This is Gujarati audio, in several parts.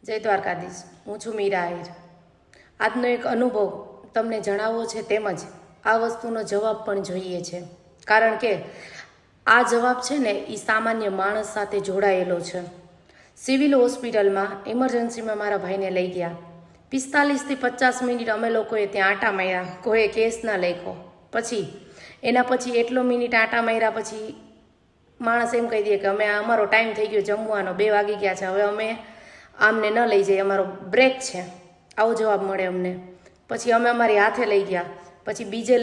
જય દ્વારકાધીશ। હું છું મીરા આહિર। આજનો એક અનુભવ તમને જણાવવો છે, તેમજ આ વસ્તુનો જવાબ પણ જોઈએ છે, કારણ કે આ જવાબ છે ને એ સામાન્ય માણસ સાથે જોડાયેલો છે। સિવિલ હોસ્પિટલમાં ઇમરજન્સીમાં મારા ભાઈને લઈ ગયા। 45 થી 50 મિનિટ અમે લોકોએ ત્યાં આટા માર્યા, કોઈ કેસ ના લખ્યો। પછી એના પછી એટલો મિનિટ આટા માર્યા પછી માણસ એમ કહી દે કે અમે અમારો ટાઈમ થઈ ગયો જમવાનો, 2 વાગી ગયા છે, હવે અમે આમને ન લઈ જઈએ, અમારો બ્રેક છે, આવો જવાબ મળે અમને। પછી અમે અમારી હાથે લઈ ગયા, પછી બીજે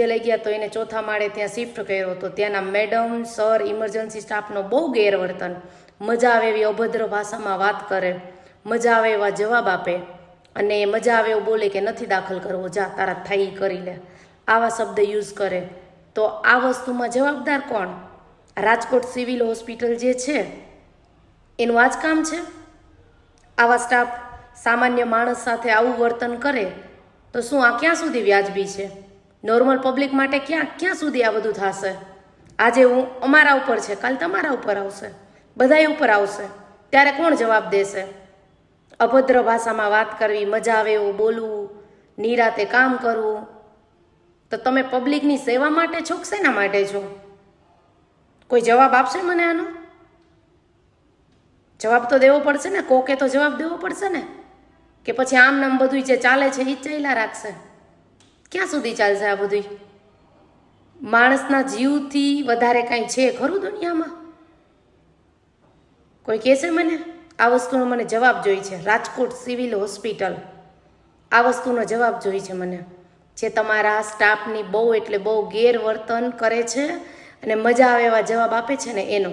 લઈ ગયા તો એને ચોથા માળે ત્યાં શિફ્ટ કર્યો। તો ત્યાંના મેડમ સર ઇમરજન્સી સ્ટાફનો બહુ ગેરવર્તન, મજા આવે એવી અભદ્ર ભાષામાં વાત કરે, મજા આવે એવા જવાબ આપે, અને મજા આવે એવું બોલે કે નથી દાખલ કરવો, જા તારા થાય કરી લે, આવા શબ્દ યુઝ કરે। તો આ વસ્તુમાં જવાબદાર કોણ? રાજકોટ સિવિલ હોસ્પિટલ જે છે એનું આ જ કામ છે? આવા સ્ટાફ સામાન્ય માણસ સાથે આવું વર્તન કરે તો શું આ ક્યાં સુધી વ્યાજબી છે? નોર્મલ પબ્લિક માટે ક્યાં સુધી આ બધું થશે? આજે હું અમારા ઉપર છે, કાલ તમારા ઉપર આવશે, બધાય ઉપર આવશે, ત્યારે કોણ જવાબ દેશે? અભદ્ર ભાષામાં વાત કરવી, મજા આવે એવું બોલવું, નિરાતે કામ કરવું, તો તમે પબ્લિકની સેવા માટે છો કે શેના માટે છો? કોઈ જવાબ આપશે મને આનો? જવાબ તો દેવો પડશે ને, કોકે તો જવાબ દેવો પડશે ને, કે પછી આમ નામ બધું જે ચાલે છે એ ચાલ્યા રાખશે? ક્યાં સુધી ચાલશે આ બધું? માણસના જીવથી વધારે કાંઈ છે ખરું દુનિયામાં? કોઈ કહેશે મને? આ વસ્તુનો મને જવાબ જોઈ છે। રાજકોટ સિવિલ હોસ્પિટલ આ વસ્તુનો જવાબ જોઈ છે મને, જે તમારા સ્ટાફની બહુ એટલે બહુ ગેરવર્તન કરે છે અને મજા આવે એવા જવાબ આપે છે ને એનો।